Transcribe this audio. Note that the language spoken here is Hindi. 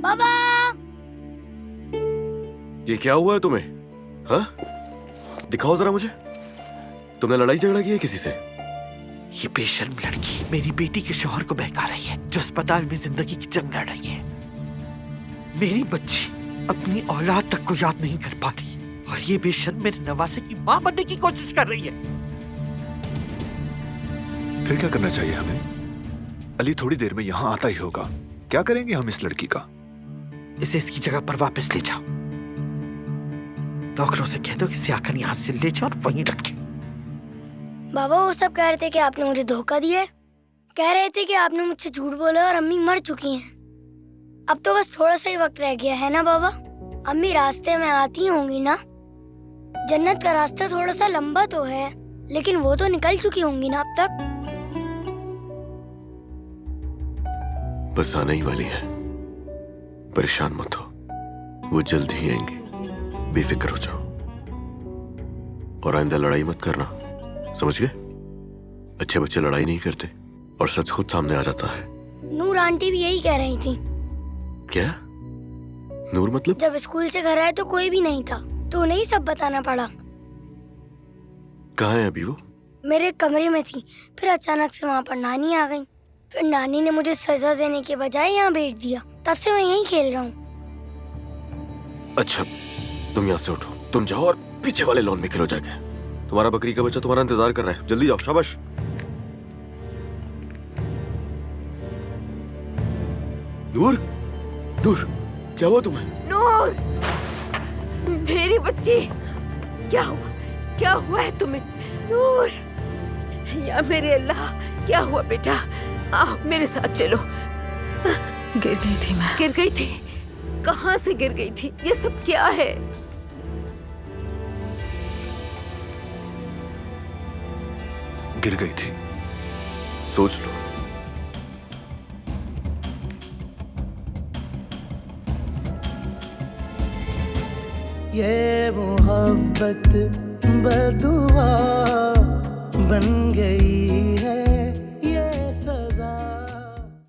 पापा, ये क्या हुआ है तुम्हें? हाँ, दिखाओ जरा मुझे। तुमने लड़ाई झगड़ा किया है किसी से? ये बेशर्म लड़की मेरी बेटी के शौहर को बहका रही है, जो अस्पताल में जिंदगी की जंग लड़ रही है। मेरी बच्ची अपनी औलाद तक को याद नहीं कर पा रही, और ये बेशर्म मेरे नवासे की माँ बनने की कोशिश कर रही है। फिर क्या करना चाहिए हमें? अली थोड़ी देर में यहाँ आता ही होगा। क्या करेंगे हम इस लड़की का? इसे इसकी जगह पर वापस ले जाओ। डॉक्टरों से कह दो कि इसे आकर यहाँ से ले जाओ और वहीं रखें। बाबा वो सब कह रहे थे कि आपने मुझे धोखा दिया है। कह रहे थे कि आपने मुझसे झूठ बोला और अम्मी मर चुकी हैं। अब तो बस थोड़ा सा ही वक्त रह गया है ना बाबा? अम्मी रास्ते में आती होंगी ना? जन्नत का रास्ता थोड़ा सा लंबा तो है, लेकिन वो तो निकल चुकी होंगी ना अब तक। बस आने ही वाली है, परेशान मत हो, वो जल्द ही आएंगी, बेफिक्र हो जाओ। और आइंदा लड़ाई मत करना, समझ गए? अच्छे बच्चे लड़ाई नहीं करते और सच खुद सामने आ जाता है। नूर आंटी भी यही कह रही थी। क्या? नूर मतलब? जब स्कूल से घर आए तो कोई भी नहीं था, तो उन्हें ही सब बताना पड़ा। कहाँ है अभी वो? मेरे कमरे में थी, फिर अचानक से वहाँ पर नानी आ गई। फिर नानी ने मुझे सजा देने के बजाय यहाँ भेज दिया। तब से मैं यहीं खेल रहा हूँ। अच्छा, तुम यहाँ से उठो, तुम जाओ और पीछे वाले लॉन में खेलो जाके। तुम्हारा बकरी का बच्चा तुम्हारा इंतजार कर रहा है, जल्दी जाओ। शाबाश। नूर, नूर, क्या हुआ तुम्हें? नूर, मेरी बच्ची, क्या हुआ? क्या हुआ है तुम्हें? नूर, या मेरे अल्लाह, क्या हुआ बेटा? आओ मेरे साथ चलो। गिर गई थी मैं। गिर गई थी? कहाँ से गिर गई थी? ये सब क्या है? गिर गई थी। सोच लो। ये मोहब्बत बदुआ बन गई है।